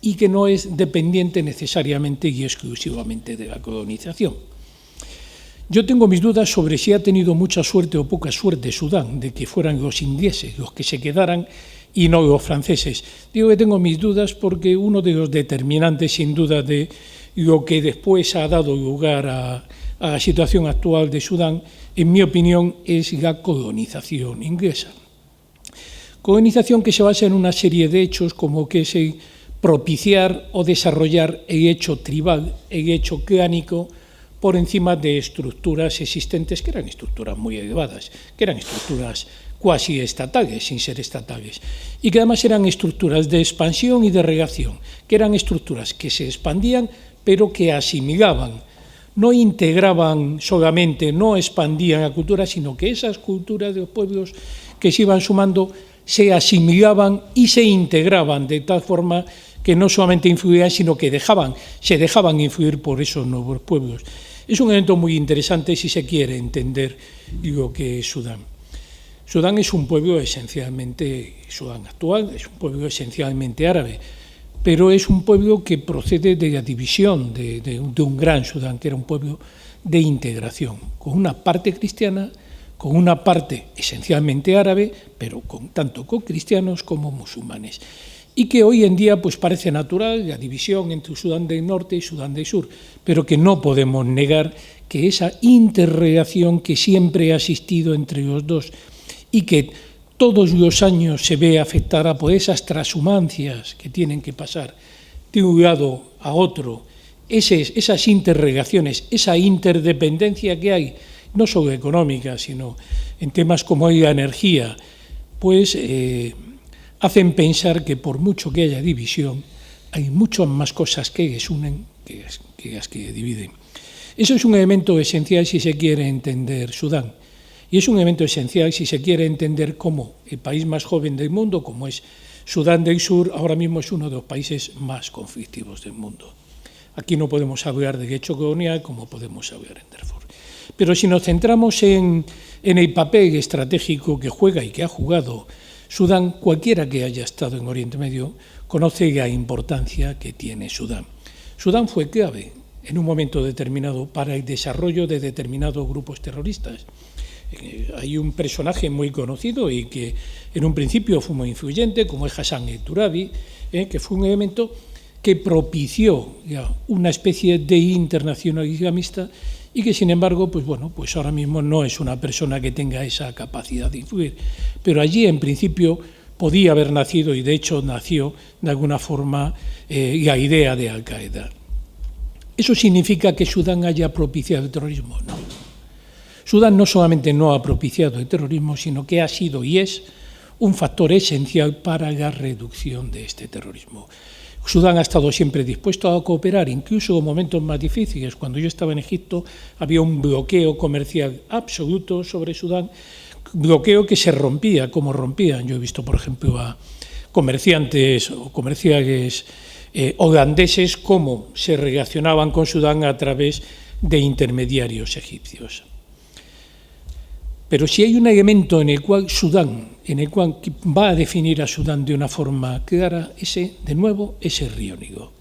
y que no es dependiente necesariamente y exclusivamente de la colonización. Yo tengo mis dudas sobre si ha tenido mucha suerte o poca suerte Sudán de que fueran los ingleses los que se quedaran y no los franceses. Digo que tengo mis dudas porque uno de los determinantes, sin duda, de lo que después ha dado lugar a la situación actual de Sudán, en mi opinión, es la colonización inglesa. Colonización que se basa en una serie de hechos como que es el propiciar o desarrollar el hecho tribal, el hecho clánico, por encima de estructuras existentes que eran estructuras muy elevadas, que eran estructuras cuasi estatales, sin ser estatales, y que además eran estructuras de expansión y de relación, que eran estructuras que se expandían pero que asimilaban, no integraban solamente, no expandían la cultura, sino que esas culturas de los pueblos que se iban sumando se asimilaban y se integraban de tal forma que no solamente influían, sino que se dejaban influir por esos nuevos pueblos. Es un evento muy interesante si se quiere entender lo que es Sudán. Sudán es un pueblo esencialmente, Sudán actual, es un pueblo esencialmente árabe, pero es un pueblo que procede de la división de un gran Sudán, que era un pueblo de integración, con una parte cristiana, con una parte esencialmente árabe, pero tanto con cristianos como musulmanes. Y que hoy en día pues parece natural la división entre Sudán del Norte y Sudán del Sur, pero que no podemos negar que esa interrelación que siempre ha existido entre los dos y que todos los años se ve afectada por esas transhumancias que tienen que pasar de un lado a otro, esas interrelaciones, esa interdependencia que hay, no solo económica, sino en temas como la energía, pues hacen pensar que por mucho que haya división, hay muchas más cosas que les unen que las que dividen. Eso es un elemento esencial si se quiere entender Sudán. Y es un elemento esencial si se quiere entender cómo el país más joven del mundo, como es Sudán del Sur, ahora mismo es uno de los países más conflictivos del mundo. Aquí no podemos hablar de hecho colonial como podemos hablar en Darfur. Pero si nos centramos en el papel estratégico que juega y que ha jugado Sudán, cualquiera que haya estado en Oriente Medio conoce la importancia que tiene Sudán. Sudán fue clave en un momento determinado para el desarrollo de determinados grupos terroristas. Hay un personaje muy conocido y que en un principio fue muy influyente, como es Hassan el-Turabi, que fue un elemento que propició una especie de internacional islamista y que, sin embargo, pues ahora mismo no es una persona que tenga esa capacidad de influir. Pero allí, en principio, podía haber nacido, y de hecho nació de alguna forma, la idea de Al-Qaeda. ¿Eso significa que Sudán haya propiciado el terrorismo? No. Sudán no solamente no ha propiciado el terrorismo, sino que ha sido y es un factor esencial para la reducción de este terrorismo. Sudán ha estado siempre dispuesto a cooperar, incluso en momentos más difíciles. Cuando yo estaba en Egipto había un bloqueo comercial absoluto sobre Sudán, bloqueo que se rompía, como rompían. Yo he visto, por ejemplo, a comerciantes o comerciales holandeses cómo se relacionaban con Sudán a través de intermediarios egipcios. Pero si hay un elemento en el cual va a definir a Sudán de una forma clara, ese, de nuevo, es el río Nilo.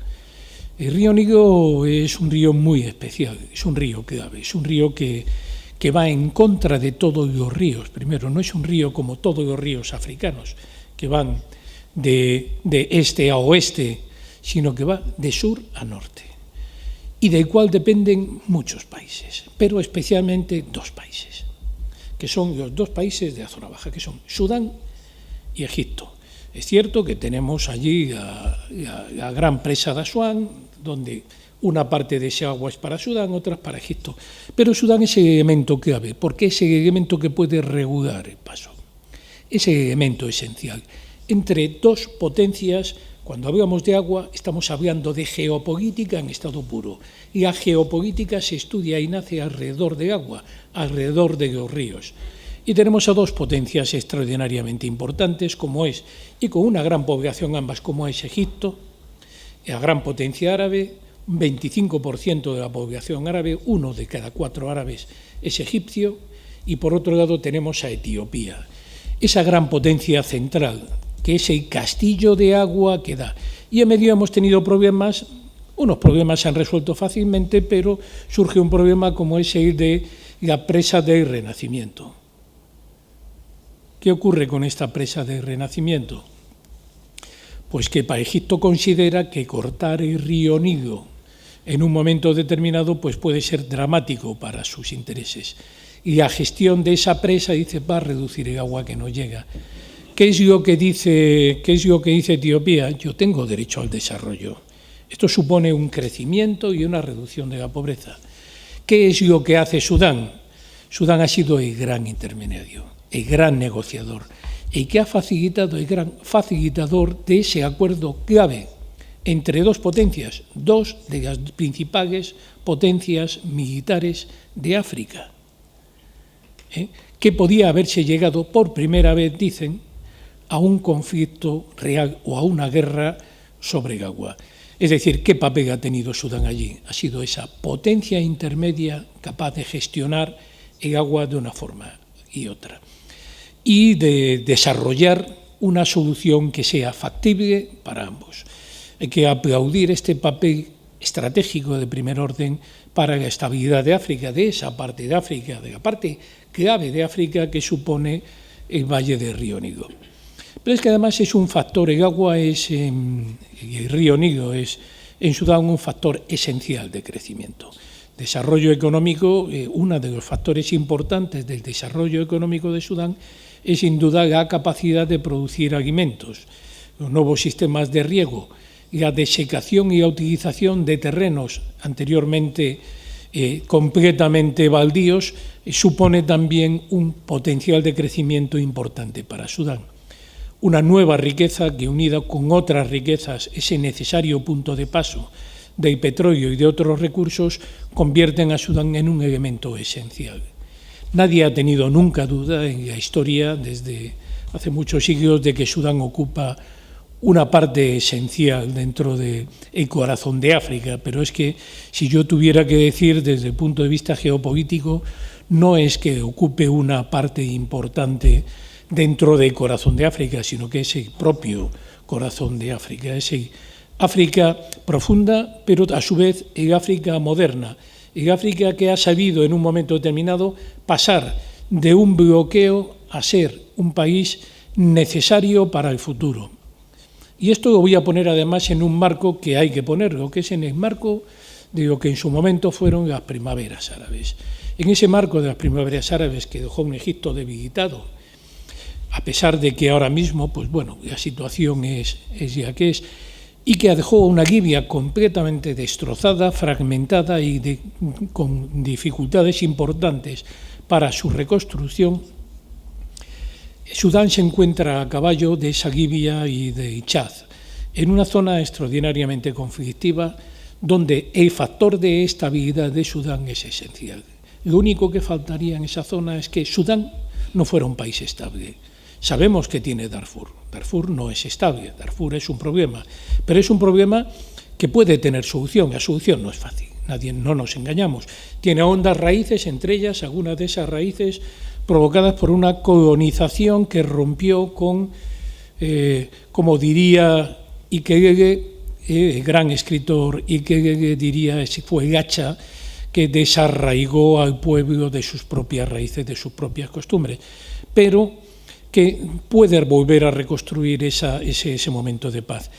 El río Nilo es un río muy especial, es un río clave, es un río que va en contra de todos los ríos. Primero, no es un río como todos los ríos africanos, que van de este a oeste, sino que va de sur a norte, y del cual dependen muchos países, pero especialmente dos países, que son los dos países de la zona baja, que son Sudán y Egipto. Es cierto que tenemos allí la gran presa de Asuán, donde una parte de ese agua es para Sudán, otras para Egipto. Pero Sudán es el elemento clave, porque es el elemento que puede regular el paso. Es el elemento esencial. Entre dos potencias, cuando hablamos de agua, estamos hablando de geopolítica en estado puro. Y la geopolítica se estudia y nace alrededor de agua, alrededor de los ríos. Y tenemos a dos potencias extraordinariamente importantes, como es, y con una gran población ambas, como es Egipto, la gran potencia árabe, un 25% de la población árabe, 1 de cada 4 árabes es egipcio, y por otro lado tenemos a Etiopía, esa gran potencia central, que es el castillo de agua que da. Y en medio hemos tenido problemas, unos problemas se han resuelto fácilmente, pero surge un problema como es el de la presa del Renacimiento. ¿Qué ocurre con esta presa del Renacimiento? Pues que para Egipto considera que cortar el río Nilo en un momento determinado pues puede ser dramático para sus intereses. Y la gestión de esa presa, dice, va a reducir el agua que no llega. ¿Qué es lo que dice Etiopía? Yo tengo derecho al desarrollo. Esto supone un crecimiento y una reducción de la pobreza. ¿Qué es lo que hace Sudán? Sudán ha sido el gran intermediario, el gran negociador, el que ha facilitado, el gran facilitador de ese acuerdo clave entre dos potencias, dos de las principales potencias militares de África, que podía haberse llegado por primera vez, dicen, a un conflicto real o a una guerra sobre el agua. Es decir, ¿qué papel ha tenido Sudán allí? Ha sido esa potencia intermedia capaz de gestionar el agua de una forma y otra y de desarrollar una solución que sea factible para ambos. Hay que aplaudir este papel estratégico de primer orden para la estabilidad de África, de esa parte de África, de la parte clave de África que supone el valle del río Nilo. Pero es que además es un factor, el agua es, el río Nilo es en Sudán un factor esencial de crecimiento. Desarrollo económico, uno de los factores importantes del desarrollo económico de Sudán es sin duda la capacidad de producir alimentos, los nuevos sistemas de riego, la desecación y la utilización de terrenos anteriormente completamente baldíos, supone también un potencial de crecimiento importante para Sudán. Una nueva riqueza que, unida con otras riquezas, ese necesario punto de paso del petróleo y de otros recursos, convierten a Sudán en un elemento esencial. Nadie ha tenido nunca duda en la historia, desde hace muchos siglos, de que Sudán ocupa una parte esencial dentro del corazón de África, pero es que si yo tuviera que decir desde el punto de vista geopolítico, no es que ocupe una parte importante dentro del corazón de África, sino que es el propio corazón de África, es el África profunda, pero a su vez el África moderna, el África que ha sabido en un momento determinado pasar de un bloqueo a ser un país necesario para el futuro. Y esto lo voy a poner además en un marco que hay que ponerlo, que es en el marco de lo que en su momento fueron las primaveras árabes. En ese marco de las primaveras árabes que dejó un Egipto debilitado, a pesar de que ahora mismo, pues bueno, la situación es ya que es, y que dejó una Libia completamente destrozada, fragmentada y con dificultades importantes para su reconstrucción, Sudán se encuentra a caballo de esa Libia y de Chad. en una zona extraordinariamente conflictiva donde el factor de estabilidad de Sudán es esencial. Lo único que faltaría en esa zona es que Sudán no fuera un país estable. Sabemos que tiene Darfur. Darfur no es estable, Darfur es un problema, pero es un problema que puede tener solución. La solución no es fácil, no nos engañamos. Tiene hondas raíces, entre ellas algunas de esas raíces provocadas por una colonización que rompió con, como diría Ike, el gran escritor Ike diría, fue el hacha que desarraigó al pueblo de sus propias raíces, de sus propias costumbres, pero que puede volver a reconstruir ese momento de paz.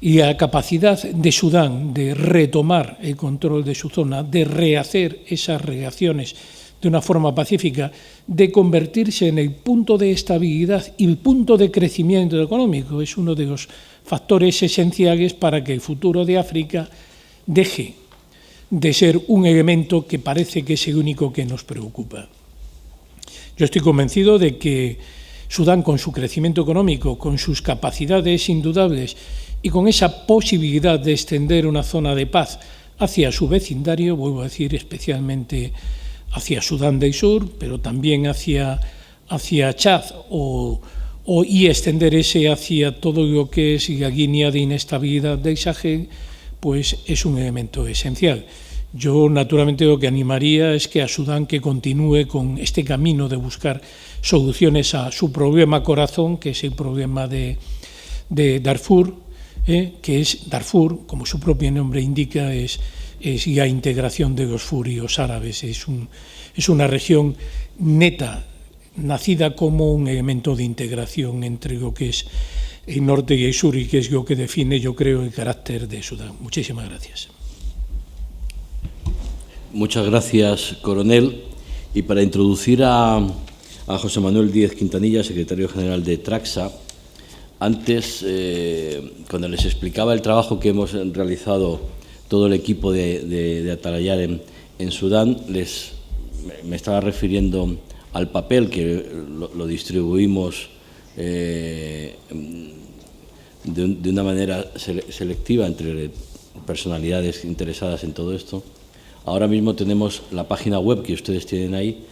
Y la capacidad de Sudán de retomar el control de su zona, de rehacer esas relaciones de una forma pacífica, de convertirse en el punto de estabilidad y el punto de crecimiento económico, es uno de los factores esenciales para que el futuro de África deje de ser un elemento que parece que es el único que nos preocupa. Yo estoy convencido de que Sudán, con su crecimiento económico, con sus capacidades indudables y con esa posibilidad de extender una zona de paz hacia su vecindario, vuelvo a decir, especialmente hacia Sudán del Sur, pero también hacia Chad y extender ese hacia todo lo que es la línea de inestabilidad del Sahel, pues es un elemento esencial. Yo, naturalmente, lo que animaría es que a Sudán que continúe con este camino de buscar soluciones a su problema corazón, que es el problema de Darfur, que es Darfur, como su propio nombre indica, es la integración de los furios árabes. Es una región neta, nacida como un elemento de integración entre lo que es el norte y el sur, y que es lo que define, yo creo, el carácter de Sudán. Muchísimas gracias. Muchas gracias, coronel. Y para introducir a José Manuel Díez Quintanilla, secretario general de Traxa, antes, cuando les explicaba el trabajo que hemos realizado todo el equipo de Atalayar en Sudán, me estaba refiriendo al papel que lo distribuimos de una manera selectiva entre personalidades interesadas en todo esto. Ahora mismo tenemos la página web que ustedes tienen ahí,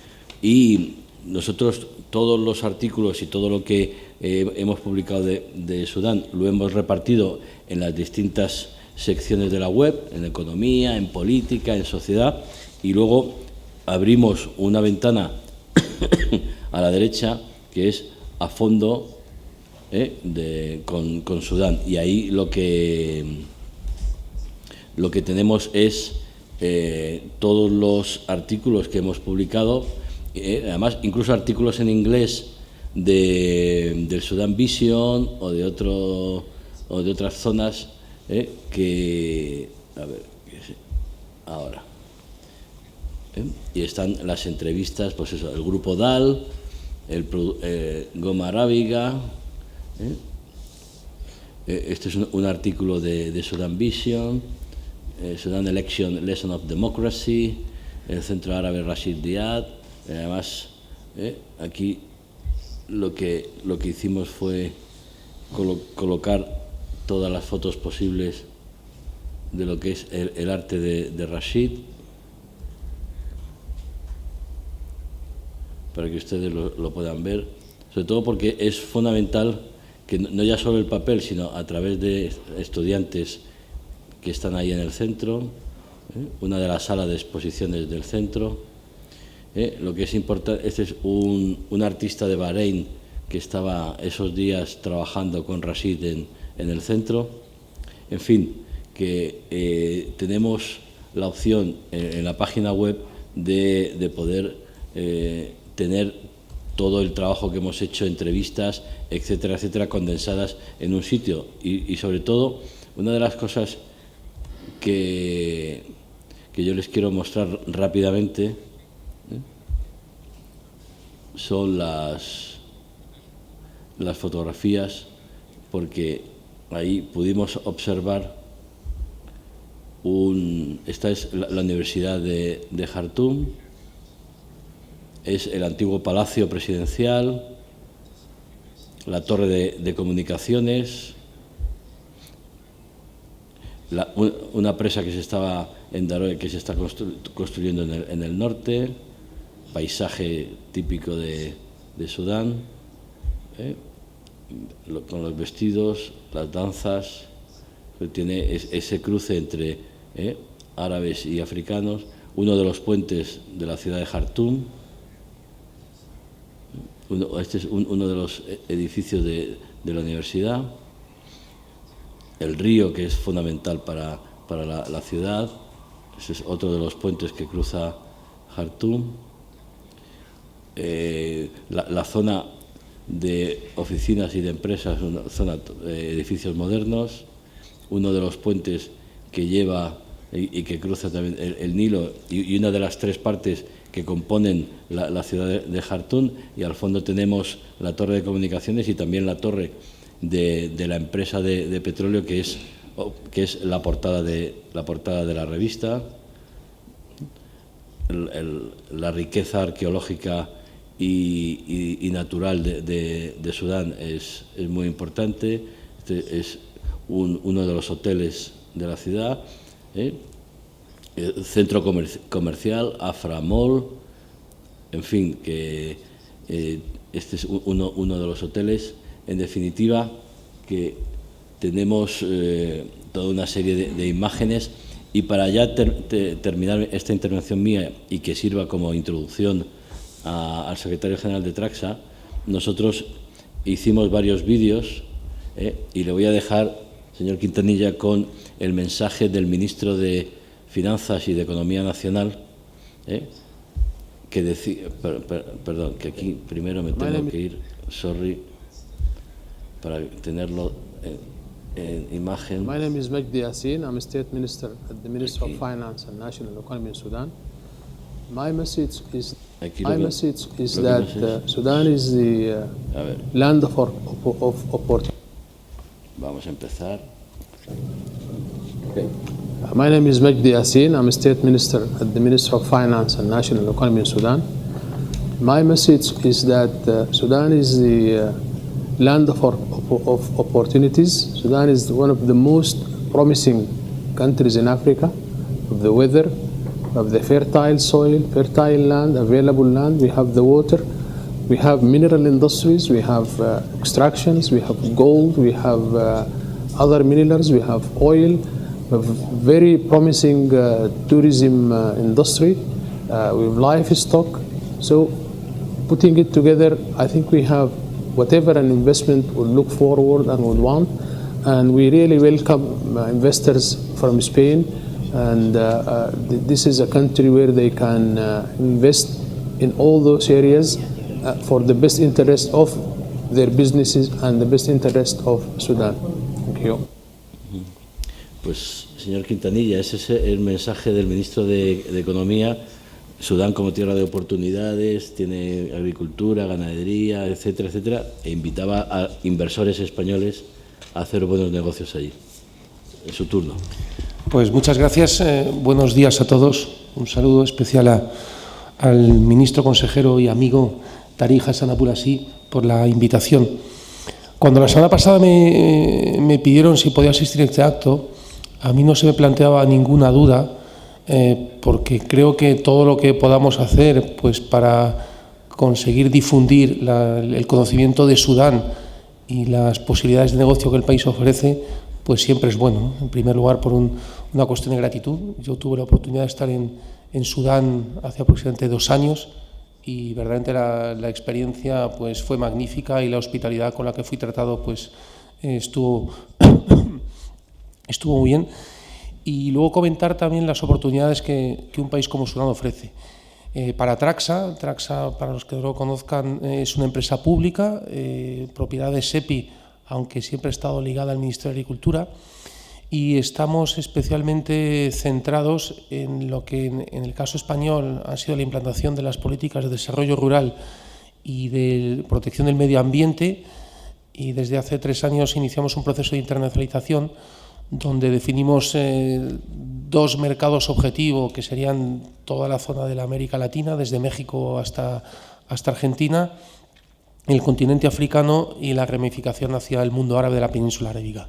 y nosotros todos los artículos y todo lo que hemos publicado de Sudán lo hemos repartido en las distintas secciones de la web, en economía, en política, en sociedad, y luego abrimos una ventana a la derecha que es a fondo con Sudán, y ahí lo que tenemos es todos los artículos que hemos publicado, además incluso artículos en inglés del Sudan Vision o de otras zonas que a ver ahora y están las entrevistas, pues eso, el grupo DAL, Goma Arábiga, este es un artículo de Sudan Vision, Sudan Election Lesson of Democracy, el Centro Árabe Rashid Diad. Además, aquí lo que hicimos fue colocar todas las fotos posibles de lo que es el arte de Rashid, para que ustedes lo puedan ver, sobre todo porque es fundamental que no ya solo el papel, sino a través de estudiantes que están ahí en el centro, una de las salas de exposiciones del centro. Lo que es importante, este es un artista de Bahrein que estaba esos días trabajando con Rashid en el centro. En fin, que tenemos la opción en la página web de poder tener todo el trabajo que hemos hecho, entrevistas, etcétera, etcétera, condensadas en un sitio. Y sobre todo, una de las cosas que yo les quiero mostrar rápidamente son las fotografías, porque ahí pudimos observar esta es la Universidad de Jartum, es el antiguo Palacio Presidencial, la Torre de Comunicaciones, una presa que se estaba en Daroe, que se está construyendo en el norte, paisaje típico de Sudán, con los vestidos, las danzas, tiene ese cruce entre árabes y africanos, uno de los puentes de la ciudad de Jartum, este es uno de los edificios de la universidad, el río, que es fundamental para la ciudad, ese es otro de los puentes que cruza Jartum, la zona de oficinas y de empresas, una zona de edificios modernos, uno de los puentes que lleva y que cruza también el Nilo y una de las tres partes que componen la ciudad de Jartum, y al fondo tenemos la torre de comunicaciones y también la torre de la empresa de petróleo que es la portada de la revista. La riqueza arqueológica y natural de Sudán es muy importante. Este es uno de los hoteles de la ciudad, el centro comercial, Afra Mall, en fin, que este es uno de los hoteles. En definitiva, que tenemos toda una serie de imágenes, y para ya terminar esta intervención mía y que sirva como introducción al secretario general de Traxa, nosotros hicimos varios vídeos y le voy a dejar, señor Quintanilla, con el mensaje del ministro de Finanzas y de Economía Nacional, que decía, perdón, que aquí primero me tengo que ir, sorry, para tenerlo en imagen. My name is Majdi Yassin. I'm a State Minister at the Ministry of Finance and National Economy in Sudan. My message is that Sudan is the land of opportunity. Vamos a empezar. Okay. My name is Majdi Yassin. I'm a State Minister at the Ministry of Finance and National Economy in Sudan. My message is that Sudan is the land of opportunities. Sudan is one of the most promising countries in Africa, of the weather, of the fertile soil, fertile land, available land. We have the water, we have mineral industries, we have extractions, we have gold, we have other minerals, we have oil, we have very promising tourism industry, we have livestock. So putting it together, I think we have whatever an investment would look forward and would want, and we really welcome investors from Spain, and this is a country where they can invest in all those areas for the best interest of their businesses and the best interest of Sudan. Thank you. Pues, señor Quintanilla, ese es el mensaje del ministro de Economía. Sudán como tierra de oportunidades, tiene agricultura, ganadería, etcétera, etcétera, e invitaba a inversores españoles a hacer buenos negocios allí. En su turno. Pues muchas gracias, buenos días a todos. Un saludo especial al ministro, consejero y amigo Tariq Hassan Abulasi por la invitación. Cuando la semana pasada me pidieron si podía asistir a este acto, a mí no se me planteaba ninguna duda, porque creo que todo lo que podamos hacer pues, para conseguir difundir el conocimiento de Sudán y las posibilidades de negocio que el país ofrece, pues siempre es bueno, ¿no? En primer lugar, por una cuestión de gratitud. Yo tuve la oportunidad de estar en Sudán hace aproximadamente 2 años y verdaderamente la experiencia pues, fue magnífica, y la hospitalidad con la que fui tratado pues, estuvo muy bien. Y luego comentar también las oportunidades que un país como Sudán ofrece. Para Traxa, para los que no lo conozcan, es una empresa pública, propiedad de SEPI, aunque siempre ha estado ligada al Ministerio de Agricultura, y estamos especialmente centrados en lo que en el caso español ha sido la implantación de las políticas de desarrollo rural y de protección del medio ambiente, y desde hace 3 años iniciamos un proceso de internacionalización donde definimos 2 mercados objetivo, que serían toda la zona de la América Latina, desde México hasta Argentina, el continente africano y la ramificación hacia el mundo árabe de la península arábiga.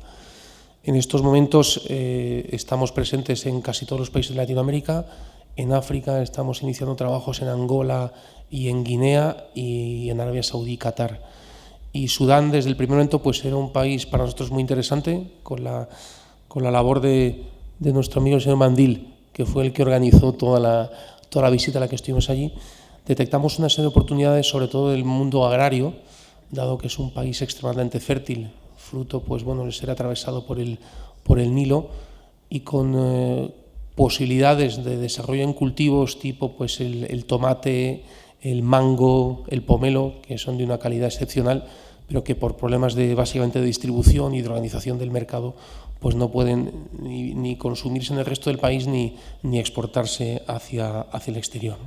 En estos momentos estamos presentes en casi todos los países de Latinoamérica. En África estamos iniciando trabajos en Angola y en Guinea, y en Arabia Saudí y Qatar. Y Sudán, desde el primer momento, pues era un país para nosotros muy interesante, con la labor de nuestro amigo el señor Mandil, que fue el que organizó toda la visita a la que estuvimos allí. Detectamos una serie de oportunidades, sobre todo del mundo agrario, dado que es un país extremadamente fértil, fruto pues, bueno, de ser atravesado por el Nilo, y con posibilidades de desarrollo en cultivos tipo pues, el tomate, el mango, el pomelo, que son de una calidad excepcional, pero que por problemas básicamente de distribución y de organización del mercado, pues no pueden ni consumirse en el resto del país ni exportarse hacia el exterior.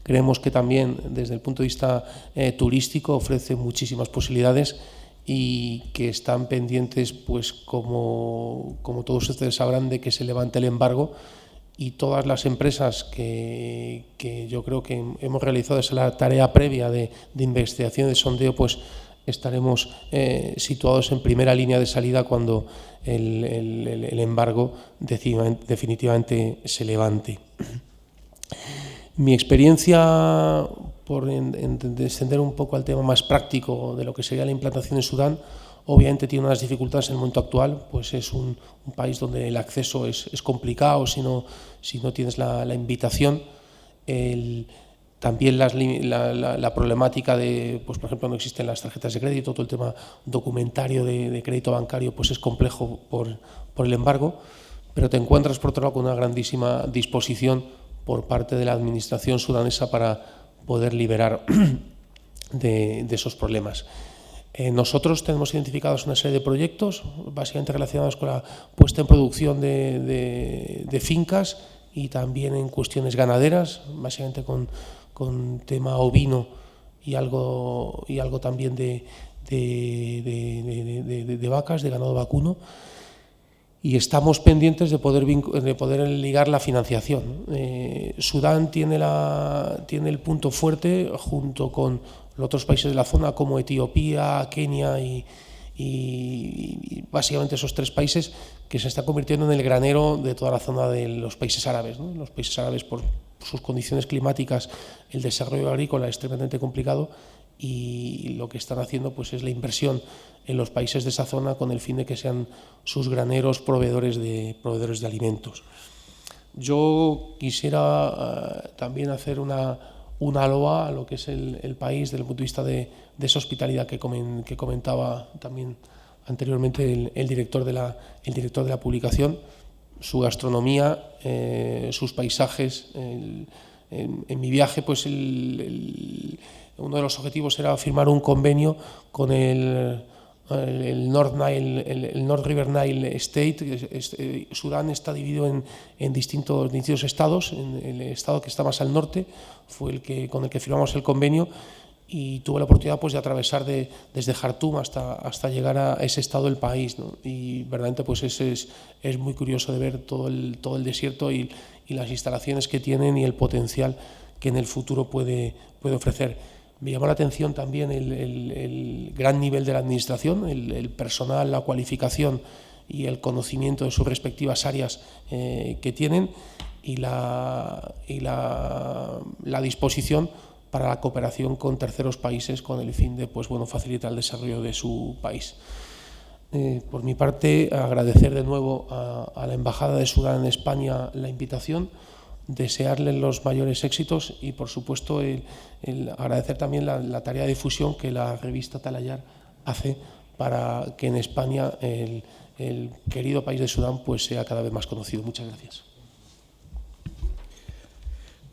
Creemos que también desde el punto de vista turístico ofrece muchísimas posibilidades, y que están pendientes, pues como todos ustedes sabrán, de que se levante el embargo, y todas las empresas que yo creo que hemos realizado esa tarea previa de investigación y de sondeo, pues estaremos situados en primera línea de salida cuando el embargo definitivamente se levante. Mi experiencia, por descender un poco al tema más práctico de lo que sería la implantación en Sudán, obviamente tiene unas dificultades en el momento actual, pues es un país donde el acceso es complicado si no tienes la invitación. También la problemática de, pues por ejemplo, no existen las tarjetas de crédito, todo el tema documentario de crédito bancario pues es complejo por el embargo, pero te encuentras por otro lado con una grandísima disposición por parte de la administración sudanesa para poder liberar de esos problemas. Nosotros tenemos identificados una serie de proyectos, básicamente relacionados con la puesta en producción de fincas, y también en cuestiones ganaderas, básicamente con tema ovino y algo también de vacas, de ganado vacuno. Y estamos pendientes de poder ligar la financiación. Sudán tiene el punto fuerte, junto con los otros países de la zona como Etiopía, Kenia y básicamente esos tres países, que se están convirtiendo en el granero de toda la zona de los países árabes, ¿no? Los países árabes, por sus condiciones climáticas, el desarrollo agrícola es extremadamente complicado, y lo que están haciendo pues es la inversión en los países de esa zona con el fin de que sean sus graneros proveedores de alimentos. Yo quisiera también hacer una loa a lo que es el país desde el punto de vista de esa hospitalidad que comentaba también anteriormente el director de la publicación. Su gastronomía, sus paisajes. En mi viaje, pues uno de los objetivos era firmar un convenio con el North River Nile State. Sudán está dividido en distintos estados. El estado que está más al norte fue con el que firmamos el convenio, y tuve la oportunidad pues de atravesar desde Jartum hasta llegar a ese estado del país, ¿no? Y verdaderamente pues es muy curioso de ver todo el desierto y las instalaciones que tienen y el potencial que en el futuro puede ofrecer. Me llamó la atención también el gran nivel de la administración, el personal, la cualificación y el conocimiento de sus respectivas áreas que tienen, y la disposición para la cooperación con terceros países con el fin de facilitar el desarrollo de su país. Por mi parte, agradecer de nuevo a la Embajada de Sudán en España la invitación, desearles los mayores éxitos y, por supuesto, agradecer también la tarea de difusión que la revista Talayar hace para que en España el querido país de Sudán pues sea cada vez más conocido. Muchas gracias.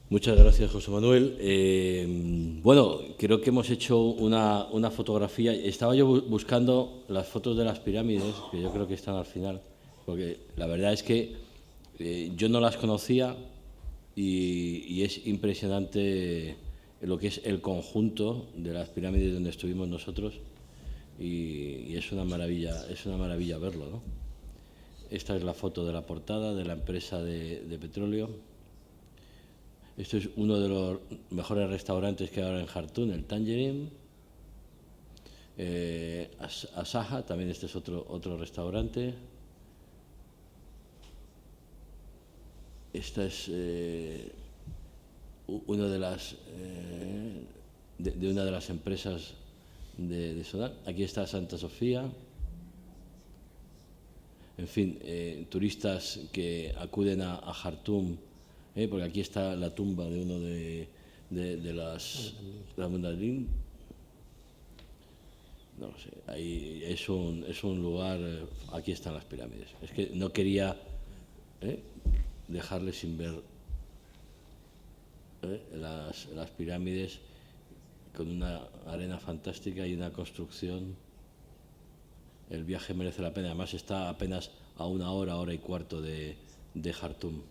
Muchas gracias, José Manuel. Bueno, creo que hemos hecho una fotografía. Estaba yo buscando las fotos de las pirámides, que yo creo que están al final, porque la verdad es que yo no las conocía, y es impresionante lo que es el conjunto de las pirámides donde estuvimos nosotros, y es una maravilla verlo, ¿no? Esta es la foto de la portada de la empresa de petróleo. Esto es uno de los mejores restaurantes que hay ahora en Jartum, el Tangerine. Asaja, también este es otro restaurante. Esta es una de las de una de las empresas de Sudán. Aquí está Santa Sofía. En fin, turistas que acuden a Jartum, porque aquí está la tumba de uno de la Mundalín. No lo sé, ahí es un lugar, aquí están las pirámides. Es que no quería dejarles sin ver las pirámides, con una arena fantástica y una construcción. El viaje merece la pena, además está apenas a una hora y cuarto de Jartum.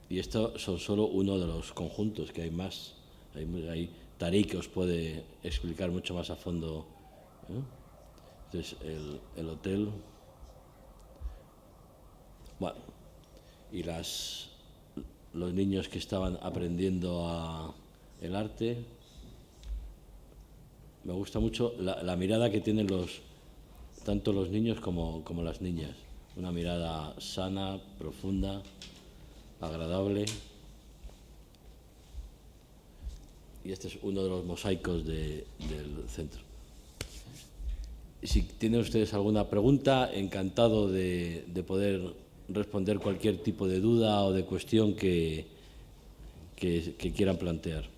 Y estos son solo uno de los conjuntos, que hay más. Hay Tariq, que os puede explicar mucho más a fondo. Este es el hotel. Bueno, y los niños que estaban aprendiendo el arte. Me gusta mucho la mirada que tienen tanto los niños como las niñas. Una mirada sana, profunda, agradable. Y este es uno de los mosaicos del centro. Si tienen ustedes alguna pregunta, encantado de poder responder cualquier tipo de duda o de cuestión que quieran plantear.